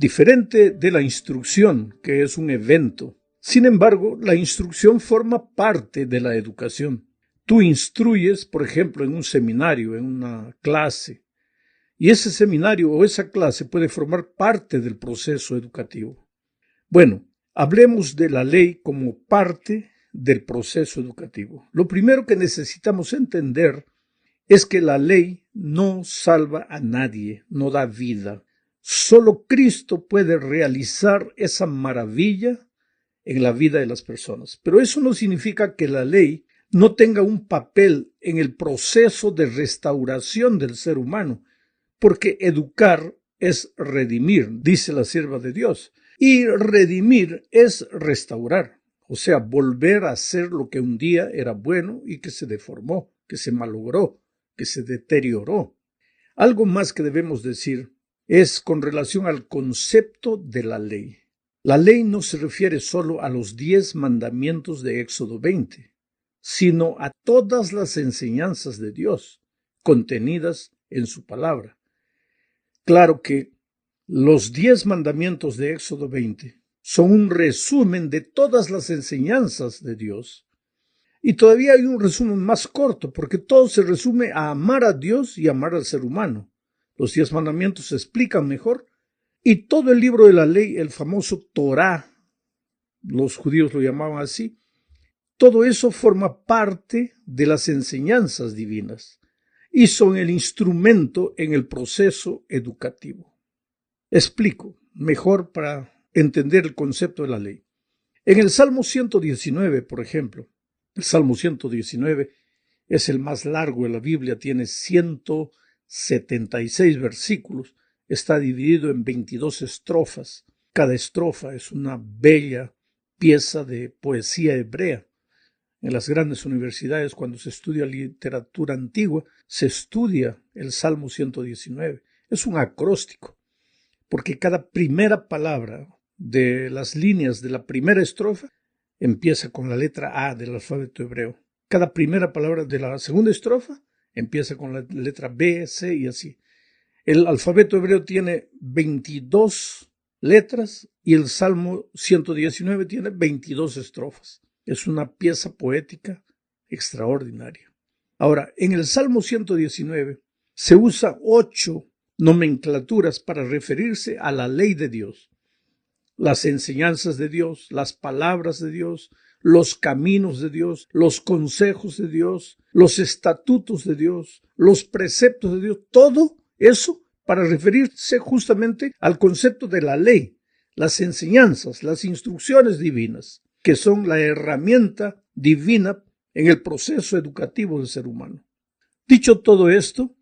diferente de la instrucción, que es un evento. Sin embargo, la instrucción forma parte de la educación. Tú instruyes, por ejemplo, en un seminario, en una clase, y ese seminario o esa clase puede formar parte del proceso educativo. Bueno, hablemos de la ley como parte del proceso educativo. Lo primero que necesitamos entender es que la ley no salva a nadie, no da vida. Solo Cristo puede realizar esa maravilla en la vida de las personas. Pero eso no significa que la ley no tenga un papel en el proceso de restauración del ser humano, porque educar es redimir, dice la sierva de Dios, y redimir es restaurar, o sea, volver a ser lo que un día era bueno y que se deformó, que se malogró, que se deterioró. Algo más que debemos decir es con relación al concepto de la ley. La ley no se refiere solo a los 10 mandamientos de Éxodo 20, sino a todas las enseñanzas de Dios contenidas en su palabra. Claro que los 10 mandamientos de Éxodo 20 son un resumen de todas las enseñanzas de Dios. Y todavía hay un resumen más corto, porque todo se resume a amar a Dios y amar al ser humano. Los 10 mandamientos se explican mejor, y todo el libro de la ley, el famoso Torá, los judíos lo llamaban así, todo eso forma parte de las enseñanzas divinas y son el instrumento en el proceso educativo. Explico mejor para entender el concepto de la ley. En el Salmo 119, por ejemplo, el Salmo 119 es el más largo de la Biblia, tiene 176 versículos, está dividido en 22 estrofas. Cada estrofa es una bella pieza de poesía hebrea. En las grandes universidades, cuando se estudia literatura antigua, se estudia el Salmo 119. Es un acróstico, porque cada primera palabra de las líneas de la primera estrofa empieza con la letra A del alfabeto hebreo. Cada primera palabra de la segunda estrofa empieza con la letra B, C y así. El alfabeto hebreo tiene 22 letras y el Salmo 119 tiene 22 estrofas. Es una pieza poética extraordinaria. Ahora, en el Salmo 119 se usa 8 nomenclaturas para referirse a la ley de Dios, las enseñanzas de Dios, las palabras de Dios, los caminos de Dios, los consejos de Dios, los estatutos de Dios, los preceptos de Dios, todo eso para referirse justamente al concepto de la ley, las enseñanzas, las instrucciones divinas, que son la herramienta divina en el proceso educativo del ser humano. Dicho todo esto,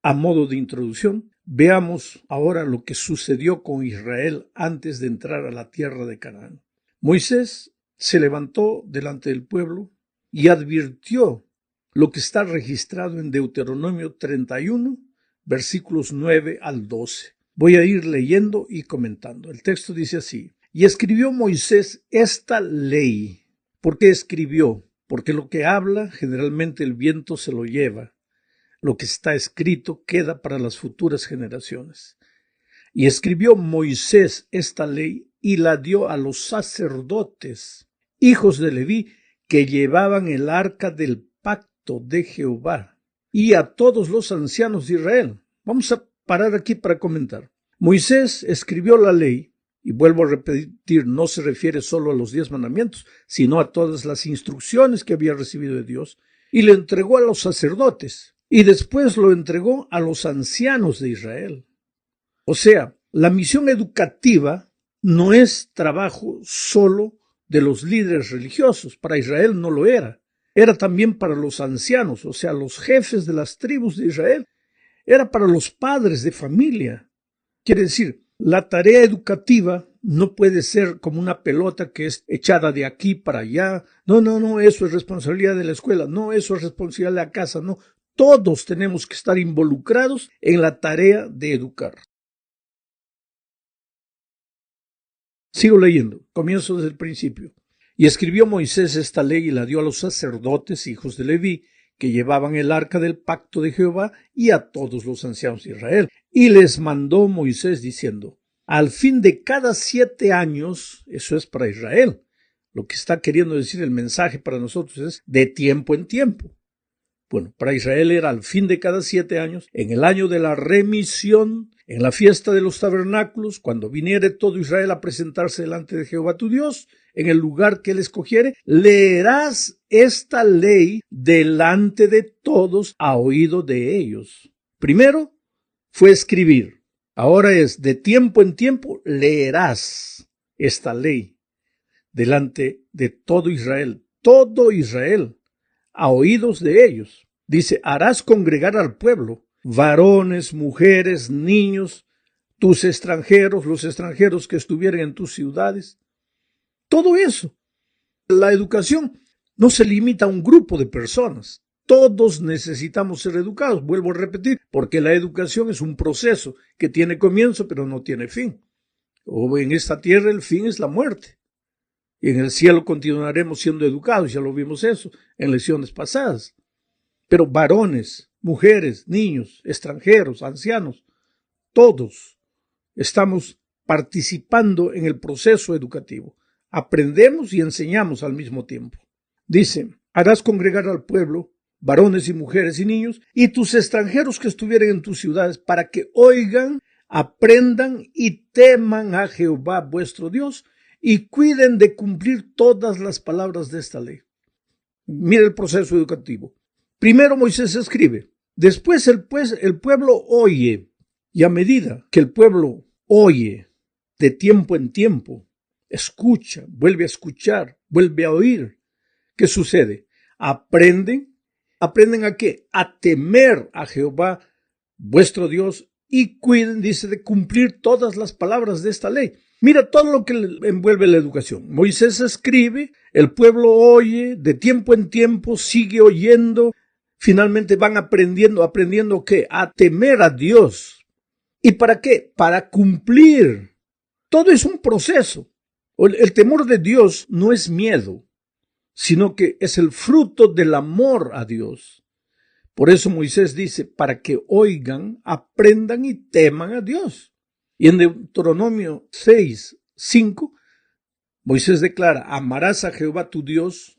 a modo de introducción, veamos ahora lo que sucedió con Israel antes de entrar a la tierra de Canaán. Moisés se levantó delante del pueblo y advirtió lo que está registrado en Deuteronomio 31, versículos 9 al 12. Voy a ir leyendo y comentando. El texto dice así: y escribió Moisés esta ley. ¿Por qué escribió? Porque lo que habla generalmente el viento se lo lleva. Lo que está escrito queda para las futuras generaciones. Y escribió Moisés esta ley y la dio a los sacerdotes, hijos de Leví, que llevaban el arca del pacto de Jehová, y a todos los ancianos de Israel. Vamos a parar aquí para comentar. Moisés escribió la ley, y vuelvo a repetir, no se refiere solo a los 10 mandamientos, sino a todas las instrucciones que había recibido de Dios, y le entregó a los sacerdotes, y después lo entregó a los ancianos de Israel. O sea, la misión educativa no es trabajo solo de los líderes religiosos. Para Israel no lo era. Era también para los ancianos, o sea, los jefes de las tribus de Israel. Era para los padres de familia. Quiere decir, la tarea educativa no puede ser como una pelota que es echada de aquí para allá. No, eso es responsabilidad de la escuela. No, eso es responsabilidad de la casa. No, todos tenemos que estar involucrados en la tarea de educar. Sigo leyendo, comienzo desde el principio. Y escribió Moisés esta ley y la dio a los sacerdotes, hijos de Leví, que llevaban el arca del pacto de Jehová, y a todos los ancianos de Israel. Y les mandó Moisés diciendo: al fin de cada 7 años, eso es para Israel. Lo que está queriendo decir el mensaje para nosotros es de tiempo en tiempo. Bueno, para Israel era al fin de cada 7 años, en el año de la remisión, en la fiesta de los tabernáculos, cuando viniere todo Israel a presentarse delante de Jehová tu Dios, en el lugar que él escogiere, leerás esta ley delante de todos a oído de ellos. Primero fue escribir, ahora es de tiempo en tiempo leerás esta ley delante de todo Israel, a oídos de ellos. Dice, harás congregar al pueblo, varones, mujeres, niños, tus extranjeros, los extranjeros que estuvieren en tus ciudades. Todo eso. La educación no se limita a un grupo de personas. Todos necesitamos ser educados, vuelvo a repetir, porque la educación es un proceso que tiene comienzo pero no tiene fin. O en esta tierra el fin es la muerte. Y en el cielo continuaremos siendo educados, ya lo vimos eso en lecciones pasadas. Pero varones, mujeres, niños, extranjeros, ancianos, todos estamos participando en el proceso educativo. Aprendemos y enseñamos al mismo tiempo. Dice, harás congregar al pueblo, varones y mujeres y niños, y tus extranjeros que estuvieren en tus ciudades, para que oigan, aprendan y teman a Jehová vuestro Dios, y cuiden de cumplir todas las palabras de esta ley. Mira el proceso educativo. Primero Moisés escribe, después el pueblo oye, y a medida que el pueblo oye, de tiempo en tiempo, escucha, vuelve a escuchar, vuelve a oír, ¿qué sucede? ¿Aprenden a qué? A temer a Jehová vuestro Dios y cuiden, dice, de cumplir todas las palabras de esta ley. Mira todo lo que envuelve la educación. Moisés escribe, el pueblo oye, de tiempo en tiempo sigue oyendo, finalmente van aprendiendo ¿qué? A temer a Dios. ¿Y para qué? Para cumplir. Todo es un proceso. El temor de Dios no es miedo, sino que es el fruto del amor a Dios. Por eso Moisés dice, para que oigan, aprendan y teman a Dios. Y en Deuteronomio 6:5, Moisés declara, amarás a Jehová tu Dios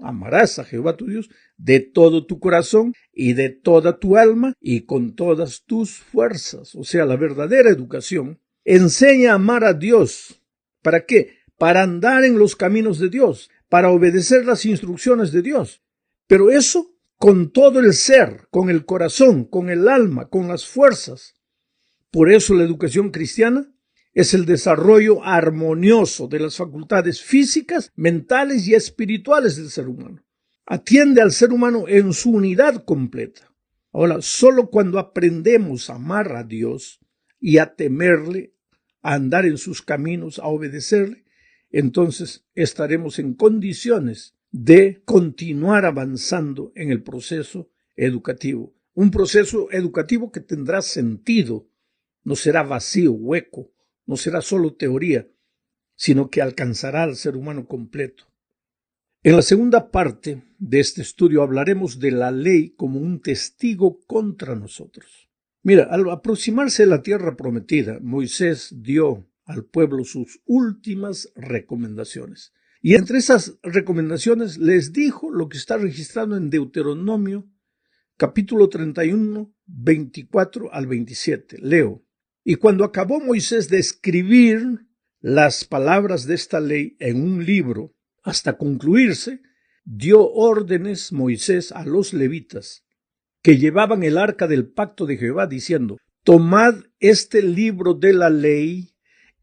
de todo tu corazón y de toda tu alma y con todas tus fuerzas. O sea, la verdadera educación enseña a amar a Dios. ¿Para qué? Para andar en los caminos de Dios, para obedecer las instrucciones de Dios. Pero eso con todo el ser, con el corazón, con el alma, con las fuerzas. Por eso la educación cristiana es el desarrollo armonioso de las facultades físicas, mentales y espirituales del ser humano. Atiende al ser humano en su unidad completa. Ahora, solo cuando aprendemos a amar a Dios y a temerle, a andar en sus caminos, a obedecerle, entonces estaremos en condiciones de continuar avanzando en el proceso educativo. Un proceso educativo que tendrá sentido, no será vacío, hueco, no será solo teoría, sino que alcanzará al ser humano completo. En la segunda parte de este estudio hablaremos de la ley como un testigo contra nosotros. Mira, al aproximarse a la tierra prometida, Moisés dio al pueblo sus últimas recomendaciones. Y entre esas recomendaciones les dijo lo que está registrado en Deuteronomio, capítulo 31, 24 al 27. Leo. Y cuando acabó Moisés de escribir las palabras de esta ley en un libro, hasta concluirse, dio órdenes Moisés a los levitas que llevaban el arca del pacto de Jehová, diciendo, tomad este libro de la ley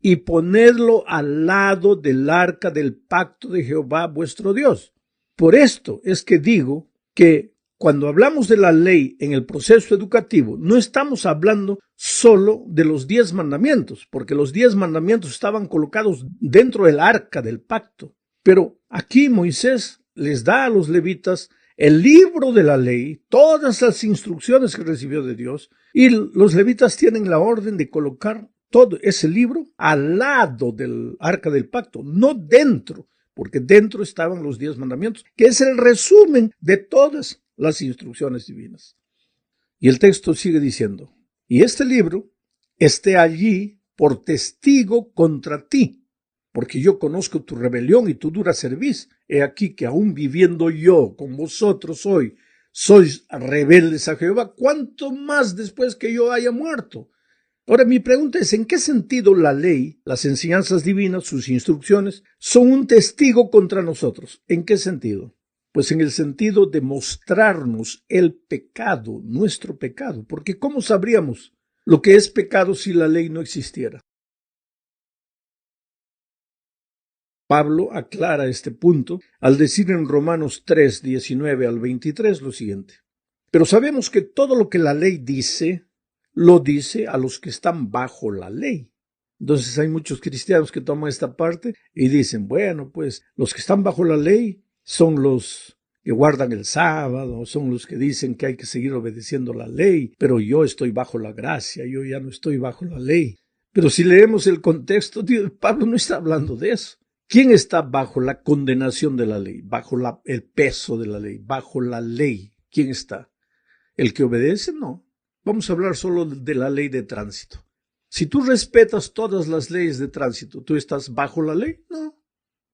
y ponedlo al lado del arca del pacto de Jehová vuestro Dios. Por esto es que digo que cuando hablamos de la ley en el proceso educativo, no estamos hablando solo de los 10 mandamientos, porque los 10 mandamientos estaban colocados dentro del arca del pacto. Pero aquí Moisés les da a los levitas el libro de la ley, todas las instrucciones que recibió de Dios, y los levitas tienen la orden de colocar todo ese libro al lado del arca del pacto, no dentro, porque dentro estaban los 10 mandamientos, que es el resumen de todas las instrucciones divinas. Y el texto sigue diciendo, y este libro esté allí por testigo contra ti, porque yo conozco tu rebelión y tu dura cerviz. He aquí que aún viviendo yo con vosotros hoy, sois rebeldes a Jehová, ¿cuánto más después que yo haya muerto? Ahora mi pregunta es, ¿en qué sentido la ley, las enseñanzas divinas, sus instrucciones, son un testigo contra nosotros? ¿En qué sentido? Pues en el sentido de mostrarnos el pecado, nuestro pecado, porque ¿cómo sabríamos lo que es pecado si la ley no existiera? Pablo aclara este punto al decir en Romanos 3, 19 al 23 lo siguiente. Pero sabemos que todo lo que la ley dice, lo dice a los que están bajo la ley. Entonces hay muchos cristianos que toman esta parte y dicen, bueno, pues los que están bajo la ley son los que guardan el sábado, son los que dicen que hay que seguir obedeciendo la ley, pero yo estoy bajo la gracia, yo ya no estoy bajo la ley. Pero si leemos el contexto, Pablo no está hablando de eso. ¿Quién está bajo la condenación de la ley, bajo el peso de la ley, bajo la ley? ¿Quién está? ¿El que obedece? No. Vamos a hablar solo de la ley de tránsito. Si tú respetas todas las leyes de tránsito, ¿tú estás bajo la ley? No.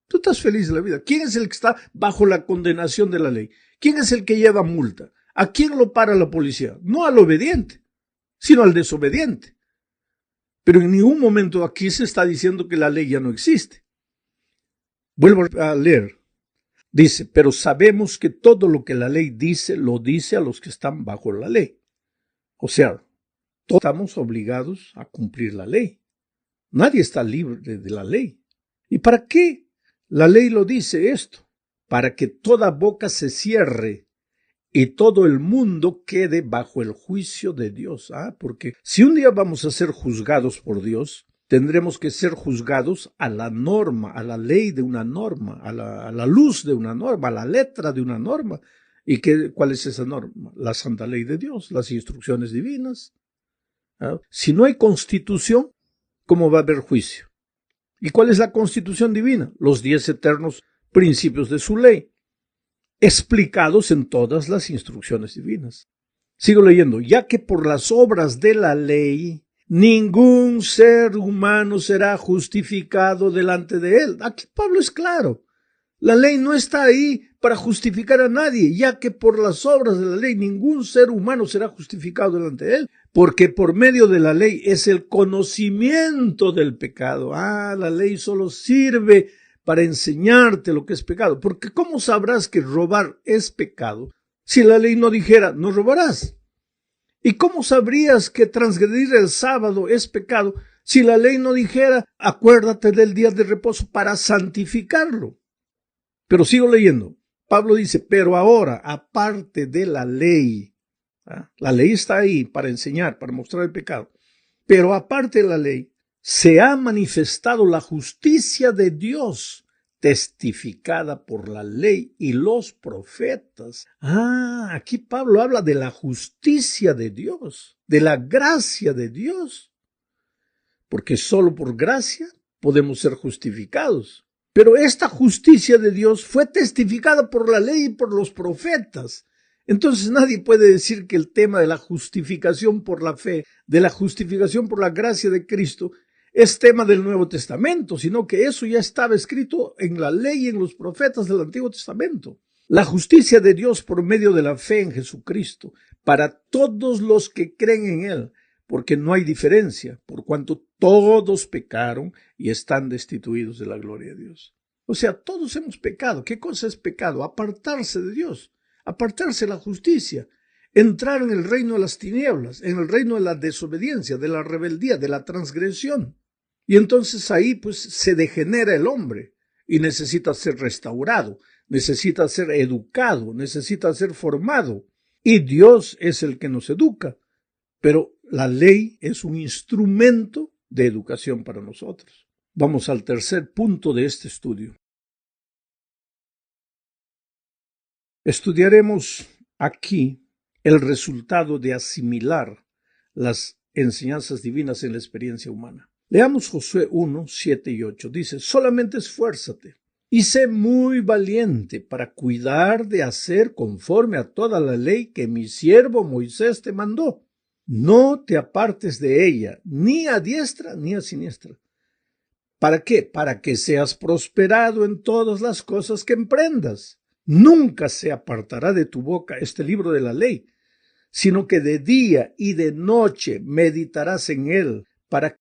Tú estás feliz de la vida. ¿Quién es el que está bajo la condenación de la ley? ¿Quién es el que lleva multa? ¿A quién lo para la policía? No al obediente, sino al desobediente. Pero en ningún momento aquí se está diciendo que la ley ya no existe. Vuelvo a leer. Dice, pero sabemos que todo lo que la ley dice, lo dice a los que están bajo la ley. O sea, todos estamos obligados a cumplir la ley. Nadie está libre de la ley. ¿Y para qué la ley lo dice esto? Para que toda boca se cierre y todo el mundo quede bajo el juicio de Dios. Porque si un día vamos a ser juzgados por Dios, tendremos que ser juzgados a la norma, a la ley de una norma, a la luz de una norma, a la letra de una norma. ¿Y cuál es esa norma? La santa ley de Dios, las instrucciones divinas. Si no hay constitución, ¿cómo va a haber juicio? ¿Y cuál es la constitución divina? Los 10 eternos principios de su ley, explicados en todas las instrucciones divinas. Sigo leyendo. Ya que por las obras de la ley ningún ser humano será justificado delante de él. Aquí Pablo es claro. La ley no está ahí para justificar a nadie, ya que por las obras de la ley ningún ser humano será justificado delante de él, porque por medio de la ley es el conocimiento del pecado. La ley solo sirve para enseñarte lo que es pecado, porque ¿cómo sabrás que robar es pecado si la ley no dijera no robarás? ¿Y cómo sabrías que transgredir el sábado es pecado si la ley no dijera acuérdate del día de reposo para santificarlo? Pero sigo leyendo. Pablo dice, pero ahora, aparte de la ley está ahí para enseñar, para mostrar el pecado, pero aparte de la ley, se ha manifestado la justicia de Dios, testificada por la ley y los profetas. Aquí Pablo habla de la justicia de Dios, de la gracia de Dios, porque solo por gracia podemos ser justificados. Pero esta justicia de Dios fue testificada por la ley y por los profetas. Entonces nadie puede decir que el tema de la justificación por la fe, de la justificación por la gracia de Cristo, es tema del Nuevo Testamento, sino que eso ya estaba escrito en la ley y en los profetas del Antiguo Testamento. La justicia de Dios por medio de la fe en Jesucristo, para todos los que creen en Él, porque no hay diferencia, por cuanto todos pecaron y están destituidos de la gloria de Dios. O sea, todos hemos pecado. ¿Qué cosa es pecado? Apartarse de Dios, apartarse de la justicia, entrar en el reino de las tinieblas, en el reino de la desobediencia, de la rebeldía, de la transgresión. Y entonces ahí pues se degenera el hombre y necesita ser restaurado, necesita ser educado, necesita ser formado. Y Dios es el que nos educa. Pero la ley es un instrumento de educación para nosotros. Vamos al tercer punto de este estudio. Estudiaremos aquí el resultado de asimilar las enseñanzas divinas en la experiencia humana. Leamos Josué 1, 7 y 8. Dice, solamente esfuérzate y sé muy valiente para cuidar de hacer conforme a toda la ley que mi siervo Moisés te mandó. No te apartes de ella, ni a diestra ni a siniestra. ¿Para qué? Para que seas prosperado en todas las cosas que emprendas. Nunca se apartará de tu boca este libro de la ley, sino que de día y de noche meditarás en él, para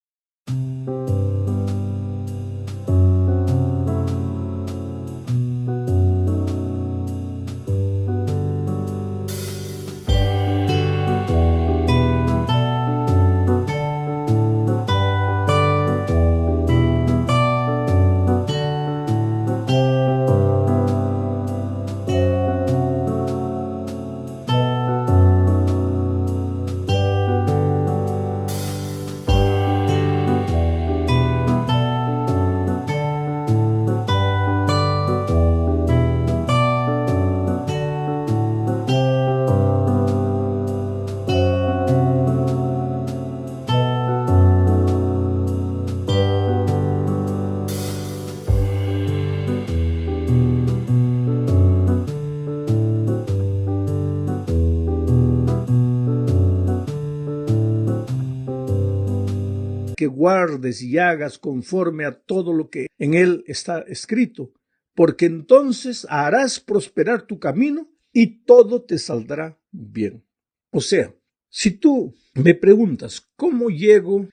que guardes y hagas conforme a todo lo que en él está escrito, porque entonces harás prosperar tu camino y todo te saldrá bien. O sea, si tú me preguntas cómo llego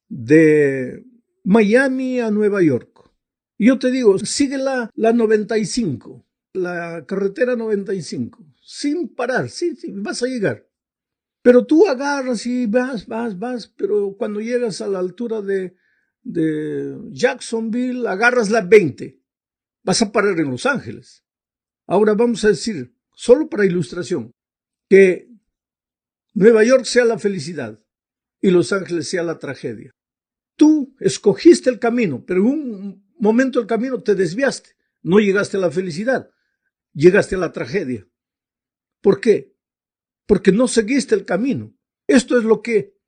de Miami a Nueva York, yo te digo, sigue la 95, la carretera 95, sin parar, sí, vas a llegar. Pero tú agarras y vas, pero cuando llegas a la altura de Jacksonville, agarras la 20. Vas a parar en Los Ángeles. Ahora vamos a decir, solo para ilustración, que Nueva York sea la felicidad y Los Ángeles sea la tragedia. Tú escogiste el camino, pero en un momento del camino te desviaste. No llegaste a la felicidad, llegaste a la tragedia. ¿Por qué? Porque no seguiste el camino. Esto es lo que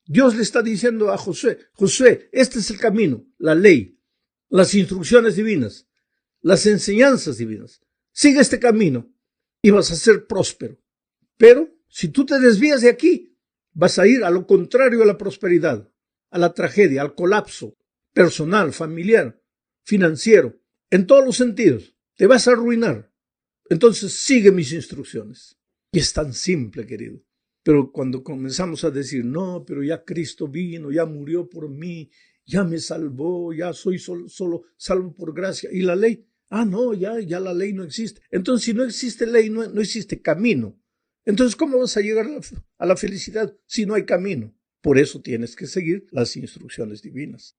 Dios le está diciendo a Josué. Josué, este es el camino, la ley, las instrucciones divinas, las enseñanzas divinas. Sigue este camino y vas a ser próspero. Pero si tú te desvías de aquí, vas a ir a lo contrario a la prosperidad, a la tragedia, al colapso personal, familiar, financiero, en todos los sentidos. Te vas a arruinar. Entonces sigue mis instrucciones. Y es tan simple, querido. Pero cuando comenzamos a decir, no, pero ya Cristo vino, ya murió por mí, ya me salvó, ya soy solo salvo por gracia. ¿Y la ley? No, ya la ley no existe. Entonces, si no existe ley, no existe camino. Entonces, ¿cómo vas a llegar a la felicidad si no hay camino? Por eso tienes que seguir las instrucciones divinas.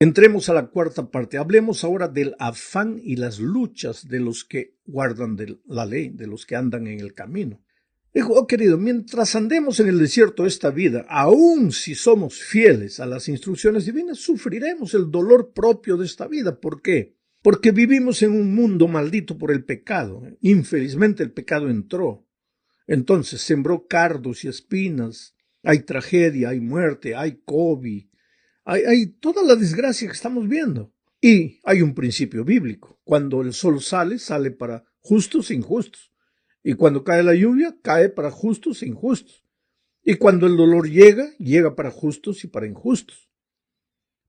Entremos a la cuarta parte. Hablemos ahora del afán y las luchas de los que guardan de la ley, de los que andan en el camino. Dijo, querido, mientras andemos en el desierto de esta vida, aun si somos fieles a las instrucciones divinas, sufriremos el dolor propio de esta vida. ¿Por qué? Porque vivimos en un mundo maldito por el pecado. Infelizmente el pecado entró. Entonces sembró cardos y espinas. Hay tragedia, hay muerte, hay COVID. Hay toda la desgracia que estamos viendo. Y hay un principio bíblico. Cuando el sol sale para justos e injustos. Y cuando cae la lluvia, cae para justos e injustos. Y cuando el dolor llega para justos y para injustos.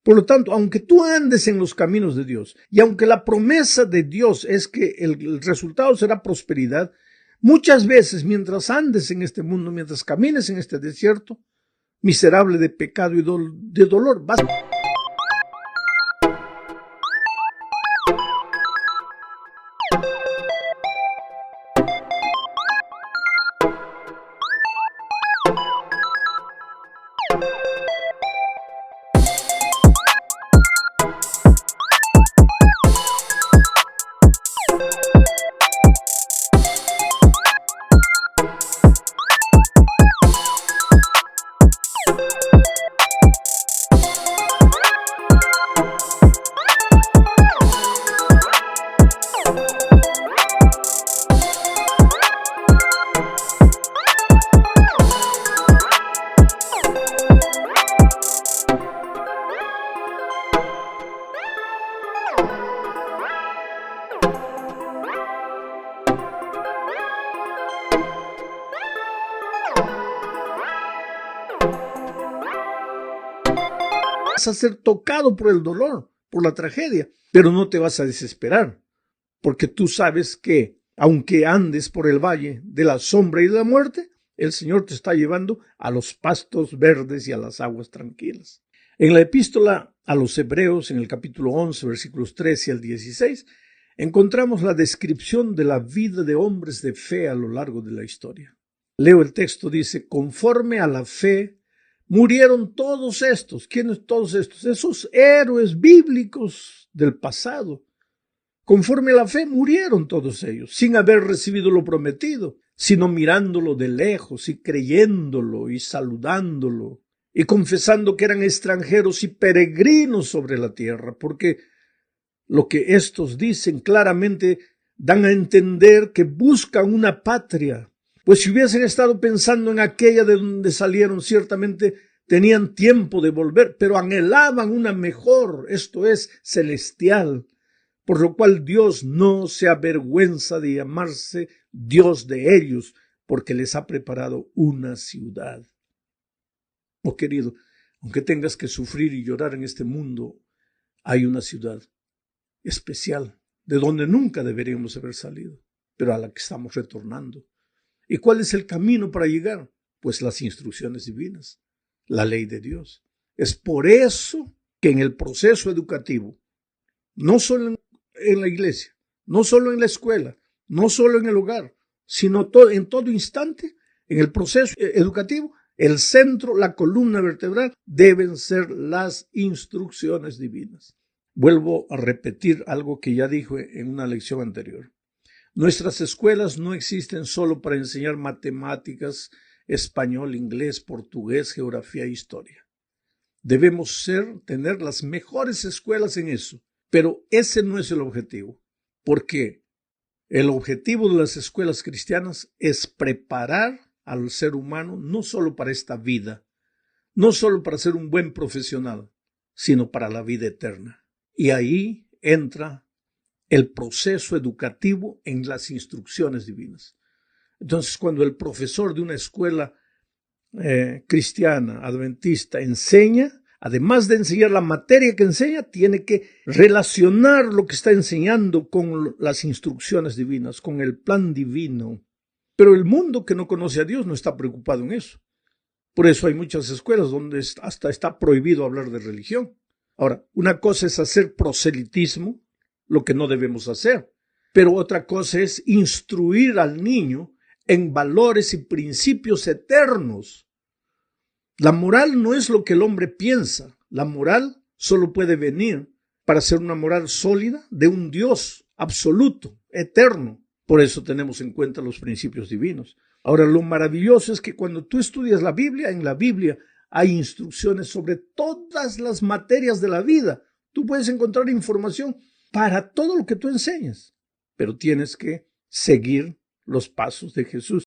Por lo tanto, aunque tú andes en los caminos de Dios, y aunque la promesa de Dios es que el resultado será prosperidad, muchas veces mientras andes en este mundo, mientras camines en este desierto, miserable de pecado y de dolor, vas vas a ser tocado por el dolor, por la tragedia, pero no te vas a desesperar, porque tú sabes que, aunque andes por el valle de la sombra y de la muerte, el Señor te está llevando a los pastos verdes y a las aguas tranquilas. En la epístola a los Hebreos, en el capítulo 11, versículos 13 al 16, encontramos la descripción de la vida de hombres de fe a lo largo de la historia. Leo el texto, dice: conforme a la fe murieron todos estos. ¿Quiénes todos estos? Esos héroes bíblicos del pasado. Conforme a la fe murieron todos ellos, sin haber recibido lo prometido, sino mirándolo de lejos y creyéndolo y saludándolo y confesando que eran extranjeros y peregrinos sobre la tierra, porque lo que estos dicen claramente dan a entender que buscan una patria, pues si hubiesen estado pensando en aquella de donde salieron, ciertamente tenían tiempo de volver, pero anhelaban una mejor, esto es, celestial, por lo cual Dios no se avergüenza de llamarse Dios de ellos, porque les ha preparado una ciudad. Oh querido, aunque tengas que sufrir y llorar en este mundo, hay una ciudad especial, de donde nunca deberíamos haber salido, pero a la que estamos retornando. ¿Y cuál es el camino para llegar? Pues las instrucciones divinas, la ley de Dios. Es por eso que en el proceso educativo, no solo en la iglesia, no solo en la escuela, no solo en el hogar, sino en todo instante, en el proceso educativo, el centro, la columna vertebral, deben ser las instrucciones divinas. Vuelvo a repetir algo que ya dije en una lección anterior. Nuestras escuelas no existen solo para enseñar matemáticas, español, inglés, portugués, geografía e historia. Debemos tener las mejores escuelas en eso, pero ese no es el objetivo, porque el objetivo de las escuelas cristianas es preparar al ser humano no solo para esta vida, no solo para ser un buen profesional, sino para la vida eterna. Y ahí entra el proceso educativo en las instrucciones divinas. Entonces, cuando el profesor de una escuela cristiana, adventista, enseña, además de enseñar la materia que enseña, tiene que relacionar lo que está enseñando con las instrucciones divinas, con el plan divino. Pero el mundo que no conoce a Dios no está preocupado en eso. Por eso hay muchas escuelas donde hasta está prohibido hablar de religión. Ahora, una cosa es hacer proselitismo, lo que no debemos hacer, pero otra cosa es instruir al niño en valores y principios eternos. La moral no es lo que el hombre piensa. La moral solo puede venir para ser una moral sólida de un Dios absoluto, eterno. Por eso tenemos en cuenta los principios divinos. Ahora, lo maravilloso es que cuando tú estudias la Biblia, en la Biblia hay instrucciones sobre todas las materias de la vida. Tú puedes encontrar información para todo lo que tú enseñas, pero tienes que seguir los pasos de Jesús.